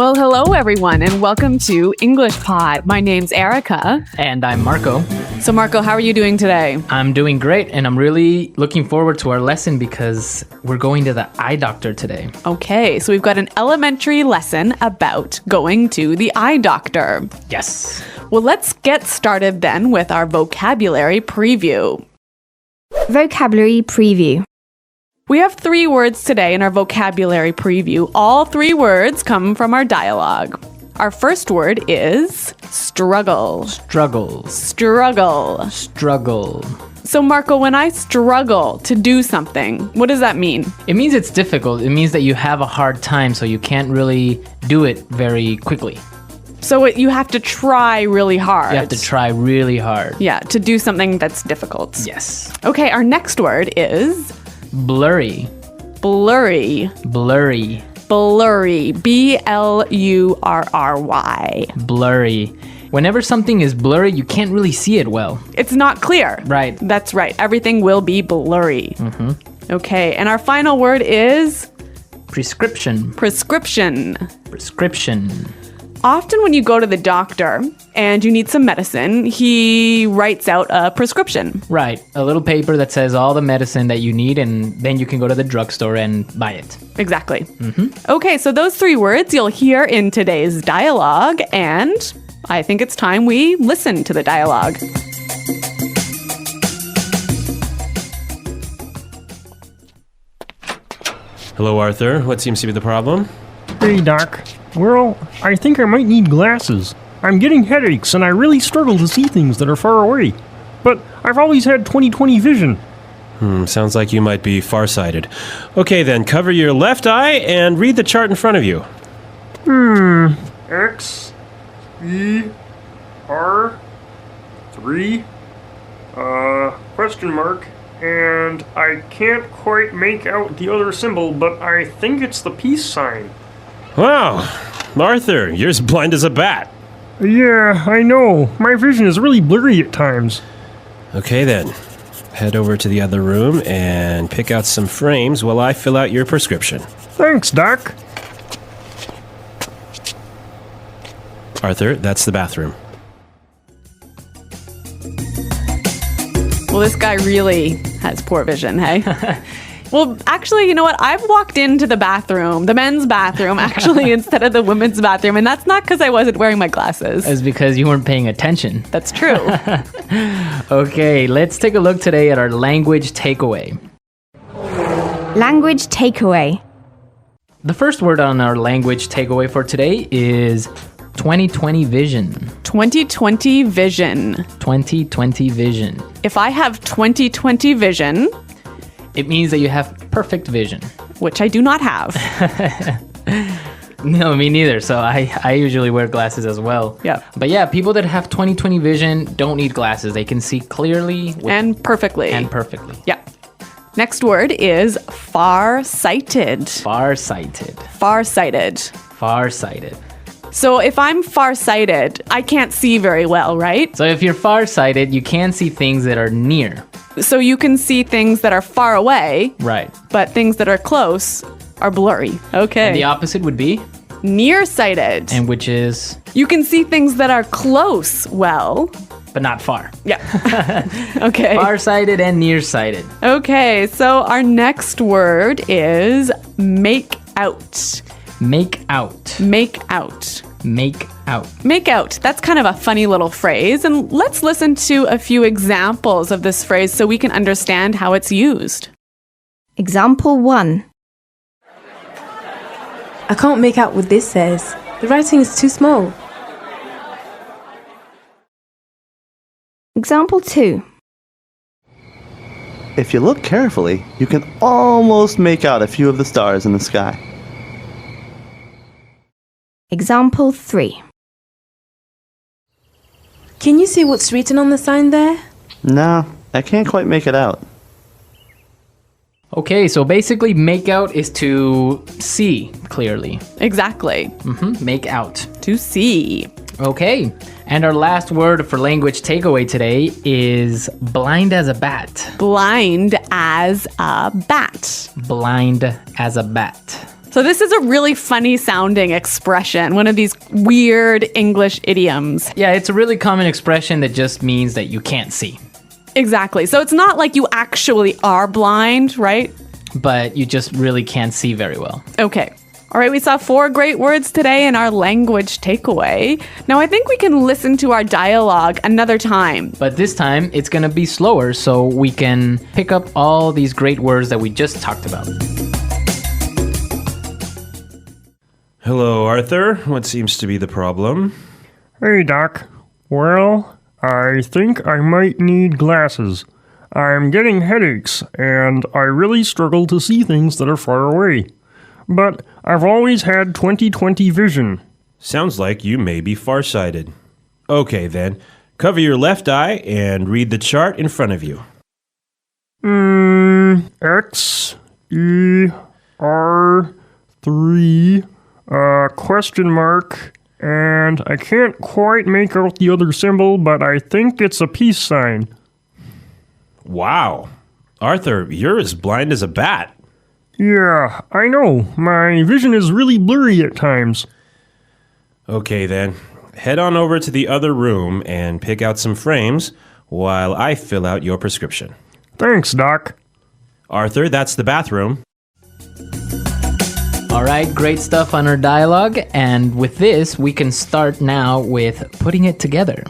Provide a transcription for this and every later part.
Well, hello, everyone, and welcome to English Pod. My name's Erica. And I'm Marco. So, Marco, how are you doing today? I'm doing great, and I'm really looking forward to our lesson because we're going to the eye doctor today. Okay, so we've got an elementary lesson about going to the eye doctor. Yes. Well, let's get started then with our vocabulary preview. Vocabulary preview. We have 3 words today in our vocabulary preview. All 3 words come from our dialogue. Our first word is struggle. Struggle. Struggle. Struggle. So, Marco, when I struggle to do something, what does that mean? It means it's difficult. It means that you have a hard time, so you can't really do it very quickly. So you have to try really hard. You have to try really hard. Yeah, to do something that's difficult. Yes. Okay, our next word is blurry. Blurry. Blurry. Blurry. B-L-U-R-R-Y. Blurry. Whenever something is blurry, you can't really see it well. It's not clear. Right. That's right. Everything will be blurry. Mm-hmm. Okay, and our final word is prescription. Prescription. Prescription. Often when you go to the doctor and you need some medicine, he writes out a prescription. Right. A little paper that says all the medicine that you need, and then you can go to the drugstore and buy it. Exactly. Mm-hmm. Okay, so those 3 words you'll hear in today's dialogue, and I think it's time we listen to the dialogue. Hello, Arthur. What seems to be the problem? Hey, Doc. Well, I think I might need glasses. I'm getting headaches and I really struggle to see things that are far away. But I've always had 20/20 vision. Sounds like you might be farsighted. Okay, then, cover your left eye and read the chart in front of you. X, E, R, 3, question mark, and I can't quite make out the other symbol, but I think it's the peace sign. Wow, Arthur, you're as blind as a bat. Yeah, I know. My vision is really blurry at times. Okay, then. Head over to the other room and pick out some frames while I fill out your prescription. Thanks, Doc. Arthur, that's the bathroom. Well, this guy really has poor vision, hey? Well, actually, you know what? I've walked into the bathroom, the men's bathroom, actually, instead of the women's bathroom, and that's not because I wasn't wearing my glasses. It's because you weren't paying attention. That's true. Okay, let's take a look today at our language takeaway. Language takeaway. The first word on our language takeaway for today is 20/20 vision. 20/20 vision. 20/20 vision. If I have 20/20 vision, it means that you have perfect vision. Which I do not have. No, me neither. So I usually wear glasses as well. Yeah. But yeah, people that have 20/20 vision don't need glasses. They can see clearly. And perfectly. And perfectly. Yeah. Next word is far-sighted. Far-sighted. Far-sighted. Far-sighted. So if I'm far-sighted, I can't see very well, right? So if you're far-sighted, you can see things that are near. So you can see things that are far away. Right. But things that are close are blurry. Okay. And the opposite would be? Nearsighted. And which is? You can see things that are close well. But not far. Yeah. Okay. Far-sighted and nearsighted. Okay, so our next word is make out. Make out. Make out. Make out. Make out. That's kind of a funny little phrase. And let's listen to a few examples of this phrase so we can understand how it's used. Example 1. I can't make out what this says. The writing is too small. Example 2. If you look carefully, you can almost make out a few of the stars in the sky. Example 3. Can you see what's written on the sign there? No, I can't quite make it out. Okay, so basically make out is to see clearly. Exactly. Make out. To see. Okay, and our last word for language takeaway today is blind as a bat. Blind as a bat. Blind as a bat. So this is a really funny sounding expression, one of these weird English idioms. Yeah, it's a really common expression that just means that you can't see. Exactly. So it's not like you actually are blind, right? But you just really can't see very well. Okay. All right, we saw 4 great words today in our language takeaway. Now I think we can listen to our dialogue another time. But this time, it's going to be slower so we can pick up all these great words that we just talked about. Hello, Arthur. What seems to be the problem? Hey, Doc. Well, I think I might need glasses. I'm getting headaches, and I really struggle to see things that are far away. But I've always had 20/20 vision. Sounds like you may be farsighted. Okay, then. Cover your left eye and read the chart in front of you. X, E, R, 3, question mark, and I can't quite make out the other symbol, but I think it's a peace sign. Wow. Arthur, you're as blind as a bat. Yeah, I know. My vision is really blurry at times. Okay, then. Head on over to the other room and pick out some frames while I fill out your prescription. Thanks, Doc. Arthur, that's the bathroom. All right, great stuff on our dialogue. And with this, we can start now with putting it together.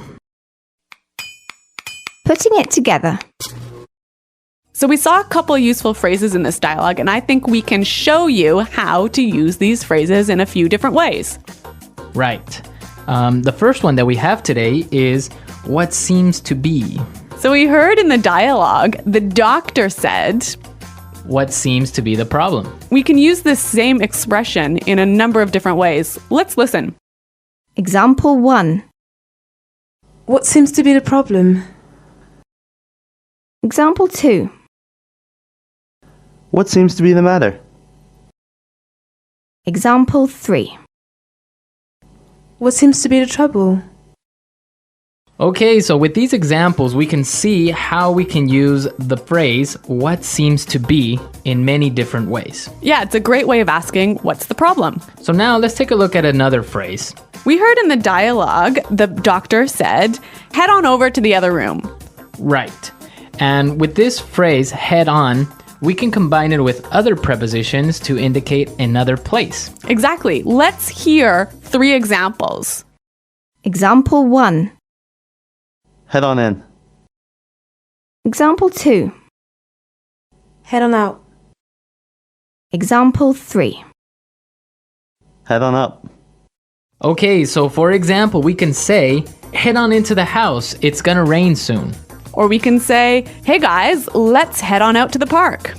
Putting it together. So we saw a couple useful phrases in this dialogue, and I think we can show you how to use these phrases in a few different ways. Right. The first one that we have today is what seems to be. So we heard in the dialogue, the doctor said, What seems to be the problem? we can use this same expression in a number of different ways. Let's listen. Example 1. What seems to be the problem? Example 2. What seems to be the matter? Example 3. What seems to be the trouble? Okay, so with these examples, we can see how we can use the phrase what seems to be in many different ways. Yeah, it's a great way of asking, what's the problem? So now let's take a look at another phrase. We heard in the dialogue, the doctor said, head on over to the other room. Right. And with this phrase, head on, we can combine it with other prepositions to indicate another place. Exactly. Let's hear 3 examples. Example 1. Head on in. Example 2. Head on out. Example 3. Head on up. Okay, so for example, we can say, head on into the house, it's gonna rain soon. Or we can say, hey guys, let's head on out to the park.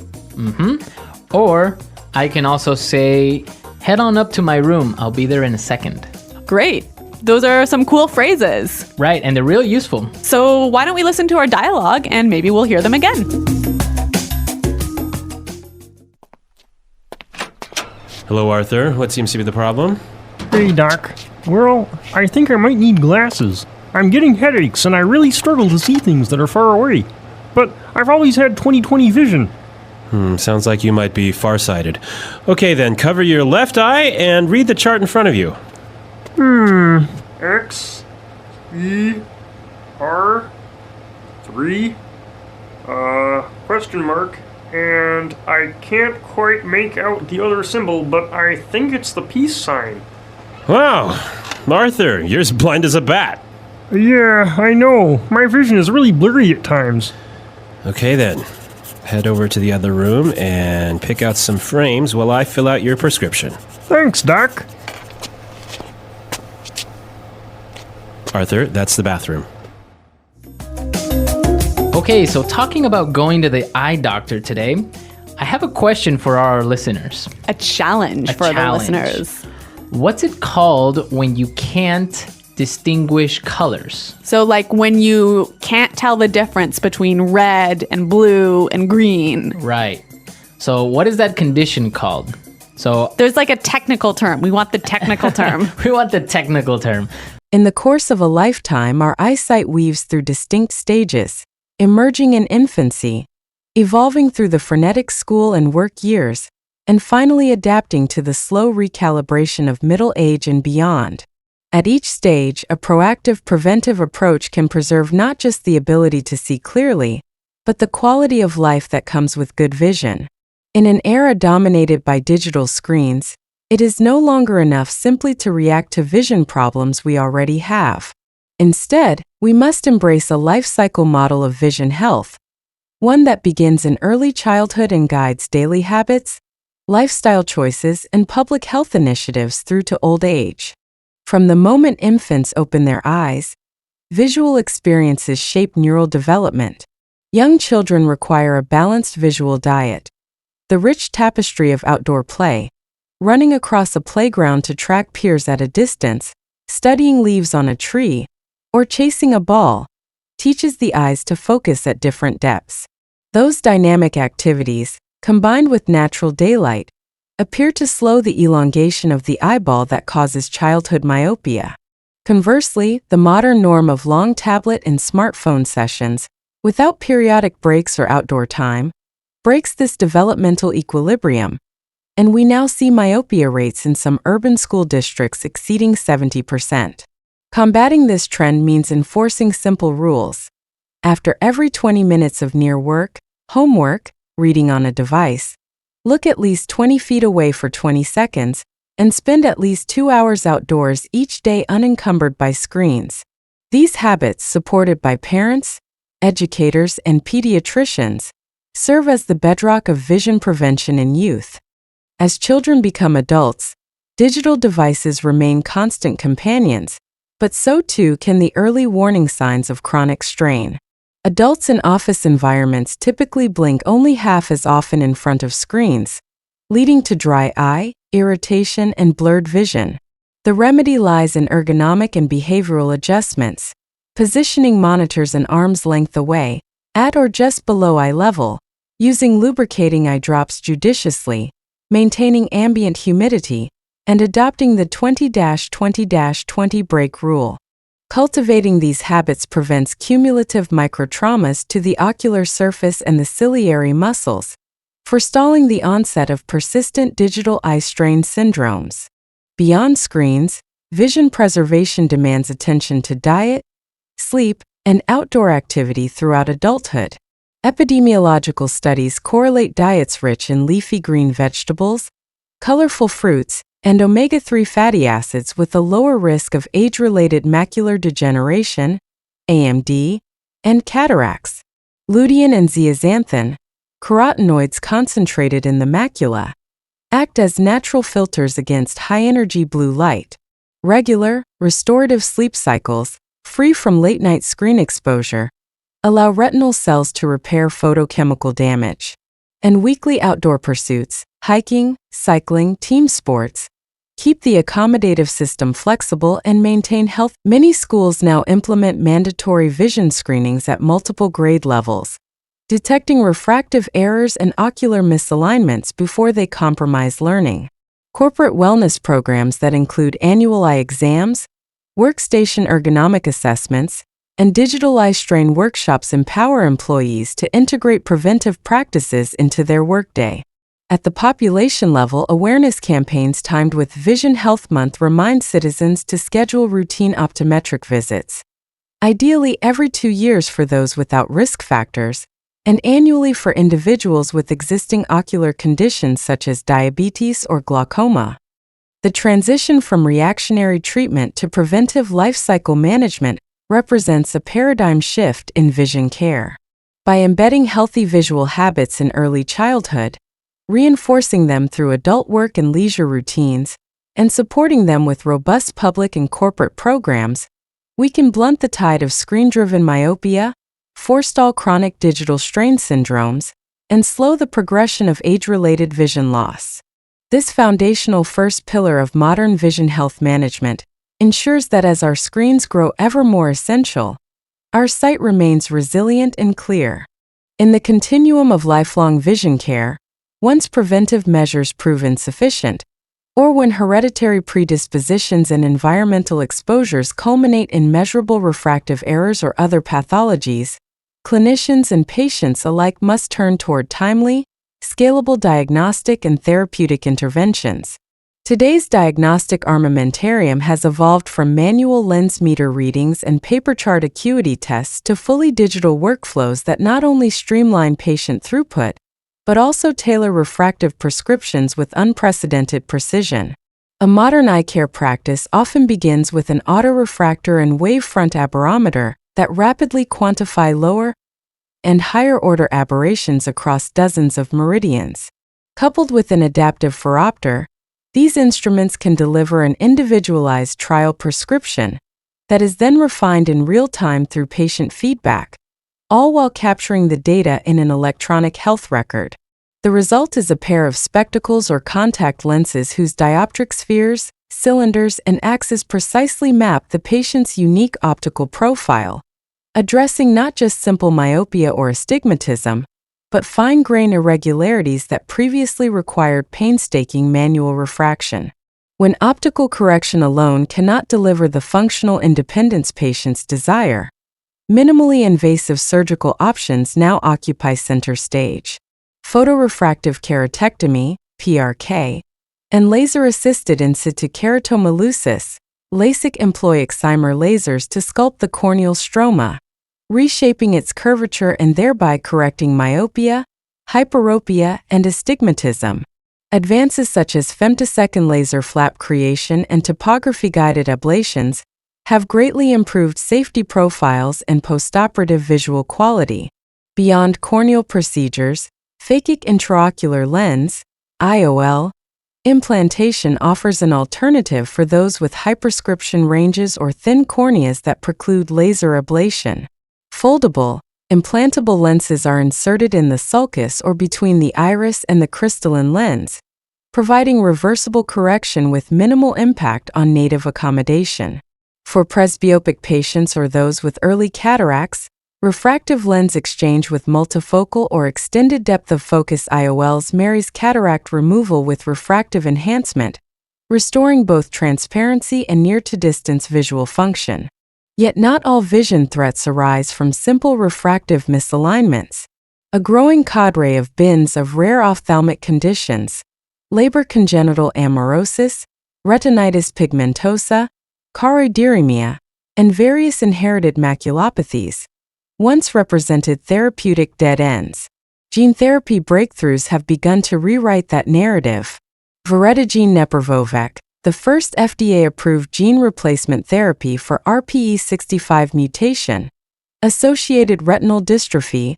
Or I can also say, head on up to my room, I'll be there in a second. Great. Those are some cool phrases. Right, and they're real useful. So why don't we listen to our dialogue and maybe we'll hear them again. Hello, Arthur. What seems to be the problem? Hey, Doc. Well, I think I might need glasses. I'm getting headaches, and I really struggle to see things that are far away. But I've always had 20/20 vision. Sounds like you might be farsighted. Okay, then. Cover your left eye and read the chart in front of you. X, E, R, 3, question mark, and I can't quite make out the other symbol, but I think it's the peace sign. Wow. Arthur, you're as blind as a bat. Yeah, I know. My vision is really blurry at times. Okay, then. Head over to the other room and pick out some frames while I fill out your prescription. Thanks, Doc. Arthur, that's the bathroom. Okay, so talking about going to the eye doctor today, I have a question for our listeners. A challenge for the listeners. What's it called when you can't distinguish colors? So like when you can't tell the difference between red and blue and green. Right. So what is that condition called? So There's like a technical term. We want the technical term. we want the technical term. In the course of a lifetime, our eyesight weaves through distinct stages, emerging in infancy, evolving through the frenetic school and work years, and finally adapting to the slow recalibration of middle age and beyond. At each stage, a proactive preventive approach can preserve not just the ability to see clearly, but the quality of life that comes with good vision. In an era dominated by digital screens, it is no longer enough simply to react to vision problems we already have. Instead, we must embrace a life cycle model of vision health, one that begins in early childhood and guides daily habits, lifestyle choices, and public health initiatives through to old age. From the moment infants open their eyes, visual experiences shape neural development. Young children require a balanced visual diet, the rich tapestry of outdoor play, running across a playground to track peers at a distance, studying leaves on a tree, or chasing a ball, teaches the eyes to focus at different depths. Those dynamic activities, combined with natural daylight, appear to slow the elongation of the eyeball that causes childhood myopia. Conversely, the modern norm of long tablet and smartphone sessions, without periodic breaks or outdoor time, breaks this developmental equilibrium, and we now see myopia rates in some urban school districts exceeding 70%. Combating this trend means enforcing simple rules. After every 20 minutes of near work, homework, reading on a device, look at least 20 feet away for 20 seconds, and spend at least 2 hours outdoors each day unencumbered by screens. These habits, supported by parents, educators, and pediatricians, serve as the bedrock of vision prevention in youth. As children become adults, digital devices remain constant companions, but so too can the early warning signs of chronic strain. Adults in office environments typically blink only half as often in front of screens, leading to dry eye, irritation, and blurred vision. The remedy lies in ergonomic and behavioral adjustments, positioning monitors an arm's length away, at or just below eye level, using lubricating eye drops judiciously, maintaining ambient humidity, and adopting the 20-20-20 break rule. Cultivating these habits prevents cumulative microtraumas to the ocular surface and the ciliary muscles, forestalling the onset of persistent digital eye strain syndromes. Beyond screens, vision preservation demands attention to diet, sleep, and outdoor activity throughout adulthood. Epidemiological studies correlate diets rich in leafy green vegetables, colorful fruits, and omega-3 fatty acids with a lower risk of age-related macular degeneration, AMD, and cataracts. Lutein and zeaxanthin, carotenoids concentrated in the macula, act as natural filters against high-energy blue light. Regular, restorative sleep cycles, free from late-night screen exposure, allow retinal cells to repair photochemical damage. And weekly outdoor pursuits, hiking, cycling, team sports, keep the accommodative system flexible and maintain health. Many schools now implement mandatory vision screenings at multiple grade levels, detecting refractive errors and ocular misalignments before they compromise learning. Corporate wellness programs that include annual eye exams, workstation ergonomic assessments, and digital eye strain workshops empower employees to integrate preventive practices into their workday. At the population level, awareness campaigns timed with Vision Health Month remind citizens to schedule routine optometric visits, ideally every 2 years for those without risk factors, and annually for individuals with existing ocular conditions such as diabetes or glaucoma. The transition from reactionary treatment to preventive life cycle management represents a paradigm shift in vision care. By embedding healthy visual habits in early childhood, reinforcing them through adult work and leisure routines, and supporting them with robust public and corporate programs, we can blunt the tide of screen-driven myopia, forestall chronic digital strain syndromes, and slow the progression of age-related vision loss. This foundational first pillar of modern vision health management ensures that as our screens grow ever more essential, our sight remains resilient and clear. In the continuum of lifelong vision care, once preventive measures prove insufficient, or when hereditary predispositions and environmental exposures culminate in measurable refractive errors or other pathologies, clinicians and patients alike must turn toward timely, scalable diagnostic and therapeutic interventions. Today's diagnostic armamentarium has evolved from manual lens meter readings and paper chart acuity tests to fully digital workflows that not only streamline patient throughput, but also tailor refractive prescriptions with unprecedented precision. A modern eye care practice often begins with an autorefractor and wavefront aberrometer that rapidly quantify lower and higher order aberrations across dozens of meridians. Coupled with an adaptive phoropter, these instruments can deliver an individualized trial prescription that is then refined in real time through patient feedback, all while capturing the data in an electronic health record. The result is a pair of spectacles or contact lenses whose dioptric spheres, cylinders, and axes precisely map the patient's unique optical profile, addressing not just simple myopia or astigmatism, but fine-grained irregularities that previously required painstaking manual refraction. When optical correction alone cannot deliver the functional independence patients desire, minimally invasive surgical options now occupy center stage. Photorefractive keratectomy, PRK, and laser-assisted in situ keratomileusis, LASIK employ excimer lasers to sculpt the corneal stroma, reshaping its curvature and thereby correcting myopia, hyperopia, and astigmatism. Advances such as femtosecond laser flap creation and topography-guided ablations have greatly improved safety profiles and postoperative visual quality. Beyond corneal procedures, phakic intraocular lens, IOL, implantation offers an alternative for those with hyperscription ranges or thin corneas that preclude laser ablation. Foldable, implantable lenses are inserted in the sulcus or between the iris and the crystalline lens, providing reversible correction with minimal impact on native accommodation. For presbyopic patients or those with early cataracts, refractive lens exchange with multifocal or extended depth of focus IOLs marries cataract removal with refractive enhancement, restoring both transparency and near-to-distance visual function. Yet not all vision threats arise from simple refractive misalignments. A growing cadre of bins of rare ophthalmic conditions, Leber congenital amaurosis, retinitis pigmentosa, choroideremia, and various inherited maculopathies, once represented therapeutic dead ends. Gene therapy breakthroughs have begun to rewrite that narrative. Voretigene neparvovec, the first FDA-approved gene replacement therapy for RPE65 mutation, associated retinal dystrophy,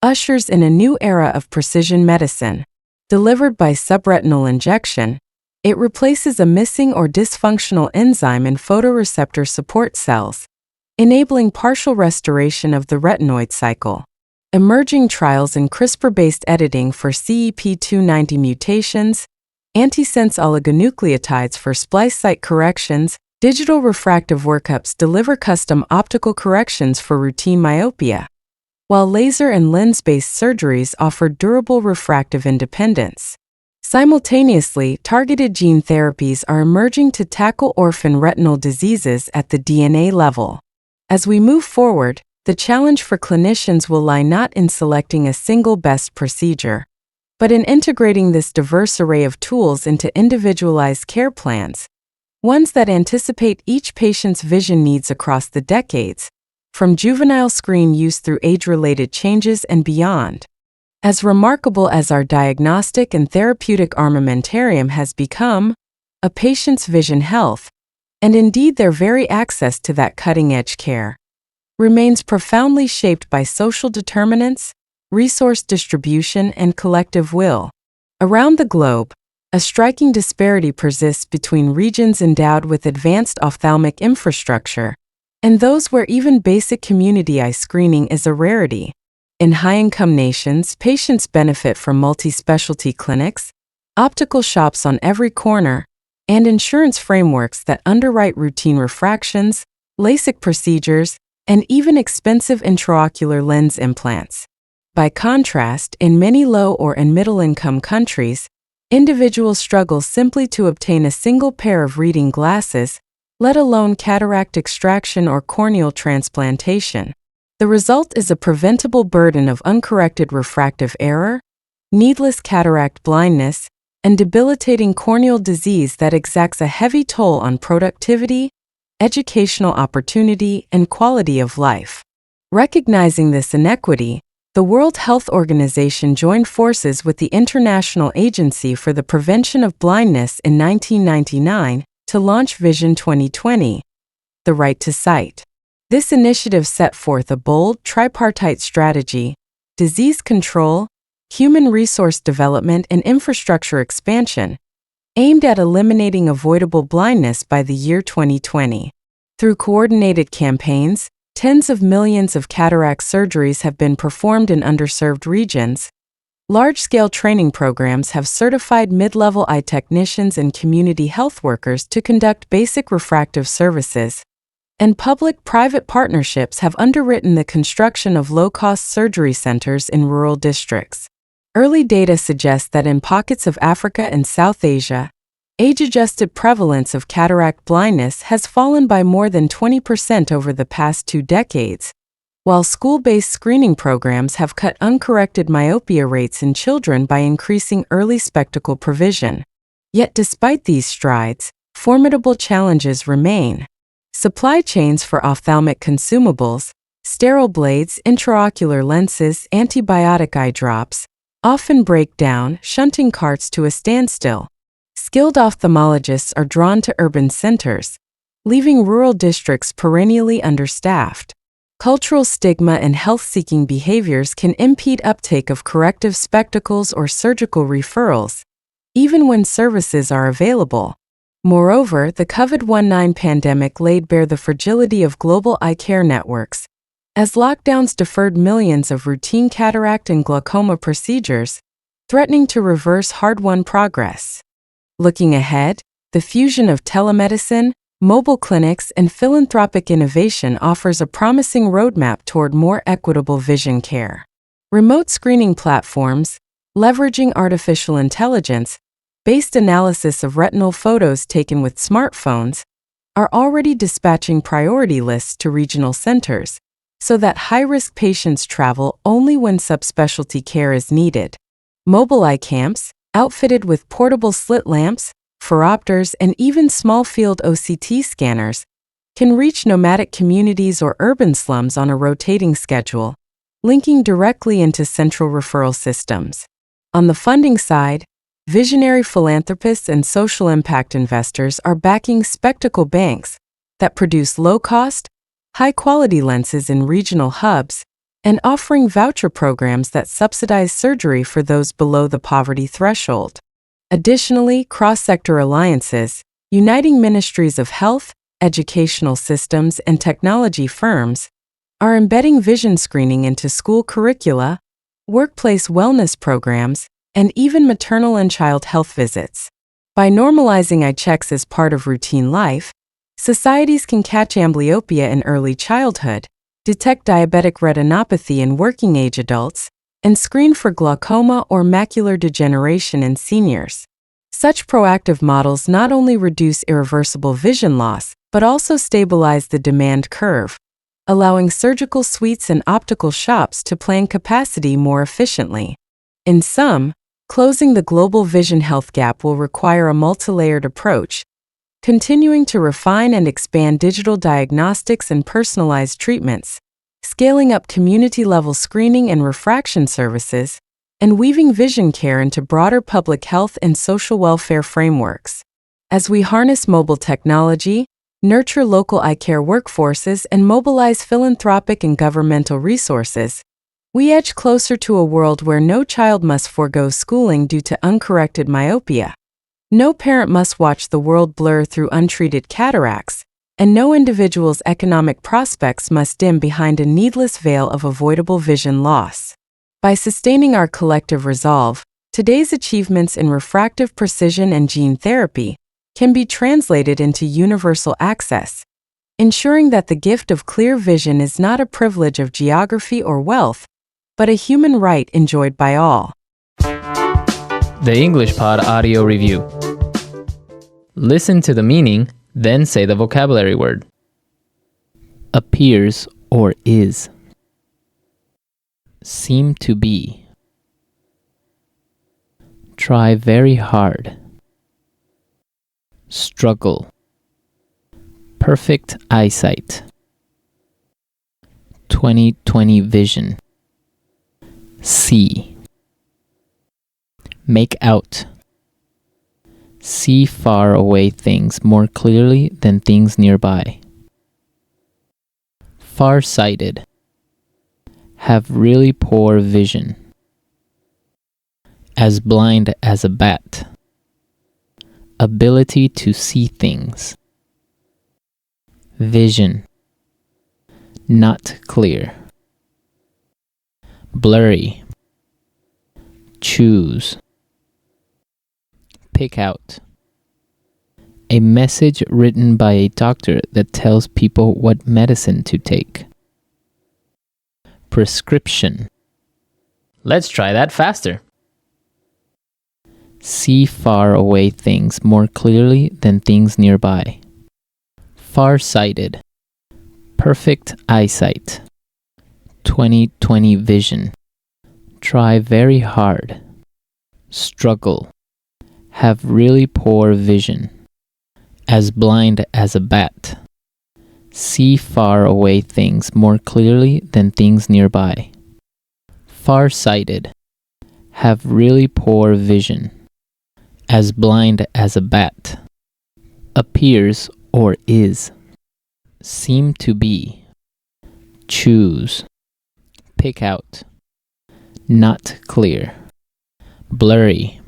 ushers in a new era of precision medicine. Delivered by subretinal injection, it replaces a missing or dysfunctional enzyme in photoreceptor support cells, enabling partial restoration of the retinoid cycle. Emerging trials in CRISPR-based editing for CEP290 mutations, antisense oligonucleotides for splice site corrections, digital refractive workups deliver custom optical corrections for routine myopia, while laser and lens-based surgeries offer durable refractive independence. Simultaneously, targeted gene therapies are emerging to tackle orphan retinal diseases at the DNA level. As we move forward, the challenge for clinicians will lie not in selecting a single best procedure, but in integrating this diverse array of tools into individualized care plans, ones that anticipate each patient's vision needs across the decades, from juvenile screen use through age-related changes and beyond. As remarkable as our diagnostic and therapeutic armamentarium has become, a patient's vision health, and indeed their very access to that cutting-edge care, remains profoundly shaped by social determinants, resource distribution, and collective will. Around the globe, a striking disparity persists between regions endowed with advanced ophthalmic infrastructure and those where even basic community eye screening is a rarity. In high-income nations, patients benefit from multi-specialty clinics, optical shops on every corner, and insurance frameworks that underwrite routine refractions, LASIK procedures, and even expensive intraocular lens implants. By contrast, in many low or and middle-income countries, individuals struggle simply to obtain a single pair of reading glasses, let alone cataract extraction or corneal transplantation. The result is a preventable burden of uncorrected refractive error, needless cataract blindness, and debilitating corneal disease that exacts a heavy toll on productivity, educational opportunity, and quality of life. Recognizing this inequity, the World Health Organization joined forces with the International Agency for the Prevention of Blindness in 1999 to launch Vision 2020, the right to sight. This initiative set forth a bold, tripartite strategy: disease control, human resource development, and infrastructure expansion, aimed at eliminating avoidable blindness by the year 2020. Through coordinated campaigns, tens of millions of cataract surgeries have been performed in underserved regions. Large-scale training programs have certified mid-level eye technicians and community health workers to conduct basic refractive services. And public-private partnerships have underwritten the construction of low-cost surgery centers in rural districts. Early data suggests that in pockets of Africa and South Asia, age-adjusted prevalence of cataract blindness has fallen by more than 20% over the past 2 decades, while school-based screening programs have cut uncorrected myopia rates in children by increasing early spectacle provision. Yet despite these strides, formidable challenges remain. Supply chains for ophthalmic consumables, sterile blades, intraocular lenses, antibiotic eye drops, often break down, shunting carts to a standstill. Skilled ophthalmologists are drawn to urban centers, leaving rural districts perennially understaffed. Cultural stigma and health-seeking behaviors can impede uptake of corrective spectacles or surgical referrals, even when services are available. Moreover, the COVID-19 pandemic laid bare the fragility of global eye care networks, as lockdowns deferred millions of routine cataract and glaucoma procedures, threatening to reverse hard-won progress. Looking ahead, the fusion of telemedicine, mobile clinics, and philanthropic innovation offers a promising roadmap toward more equitable vision care. Remote screening platforms, leveraging artificial intelligence-based analysis of retinal photos taken with smartphones, are already dispatching priority lists to regional centers, so that high-risk patients travel only when subspecialty care is needed. Mobile eye camps, outfitted with portable slit lamps, phoropters, and even small-field OCT scanners, can reach nomadic communities or urban slums on a rotating schedule, linking directly into central referral systems. On the funding side, visionary philanthropists and social impact investors are backing spectacle banks that produce low-cost, high-quality lenses in regional hubs, and offering voucher programs that subsidize surgery for those below the poverty threshold. Additionally, cross-sector alliances, uniting ministries of health, educational systems, and technology firms, are embedding vision screening into school curricula, workplace wellness programs, and even maternal and child health visits. By normalizing eye checks as part of routine life, societies can catch amblyopia in early childhood, detect diabetic retinopathy in working-age adults, and screen for glaucoma or macular degeneration in seniors. Such proactive models not only reduce irreversible vision loss, but also stabilize the demand curve, allowing surgical suites and optical shops to plan capacity more efficiently. In sum, closing the global vision health gap will require a multi-layered approach, continuing to refine and expand digital diagnostics and personalized treatments, scaling up community-level screening and refraction services, and weaving vision care into broader public health and social welfare frameworks. As we harness mobile technology, nurture local eye care workforces, and mobilize philanthropic and governmental resources, we edge closer to a world where no child must forego schooling due to uncorrected myopia. No parent must watch the world blur through untreated cataracts, and no individual's economic prospects must dim behind a needless veil of avoidable vision loss. By sustaining our collective resolve, today's achievements in refractive precision and gene therapy can be translated into universal access, ensuring that the gift of clear vision is not a privilege of geography or wealth, but a human right enjoyed by all. The English Pod Audio Review. Listen to the meaning, then say the vocabulary word. Appears or is. Seem to be. Try very hard. Struggle. Perfect eyesight. 20/20 vision. See. Make out. See far away things more clearly than things nearby. Far-sighted. Have really poor vision. As blind as a bat. Ability to see things. Vision. Not clear. Blurry. Choose. Pick out. A message written by a doctor that tells people what medicine to take. Prescription. Let's try that faster. See far away things more clearly than things nearby. Far-sighted. Perfect eyesight. 20/20 vision. Try very hard. Struggle. Have really poor vision. As blind as a bat. See far away things more clearly than things nearby. Far-sighted. Have really poor vision. As blind as a bat. Appears or is. Seem to be. Choose. Pick out. Not clear. Blurry.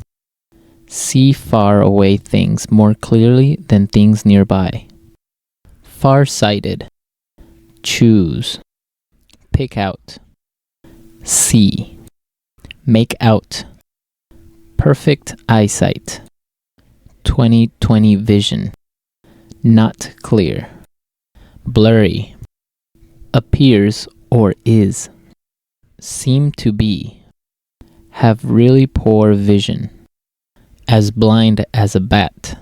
See far away things more clearly than things nearby. Far-sighted. Choose. Pick out. See. Make out. Perfect eyesight. 20/20 vision. Not clear. Blurry. Appears or is. Seem to be. Have really poor vision. As blind as a bat.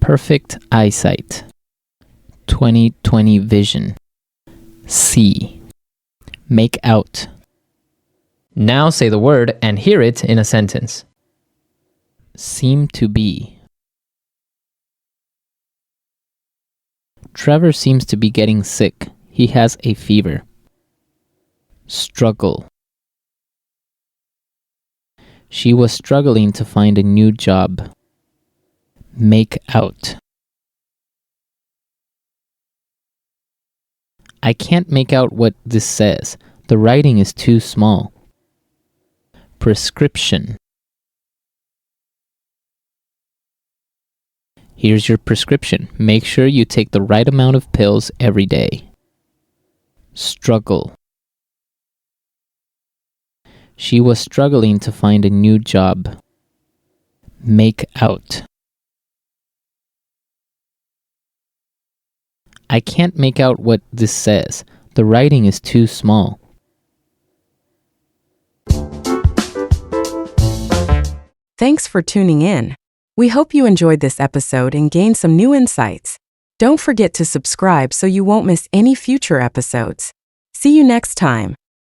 Perfect eyesight. 20/20 vision. See. Make out. Now say the word and hear it in a sentence. Seem to be. Trevor seems to be getting sick. He has a fever. Struggle. She was struggling to find a new job. Make out. I can't make out what this says. The writing is too small. Prescription. Here's your prescription. Make sure you take the right amount of pills every day. Struggle. She was struggling to find a new job. Make out. I can't make out what this says. The writing is too small. Thanks for tuning in. We hope you enjoyed this episode and gained some new insights. Don't forget to subscribe so you won't miss any future episodes. See you next time.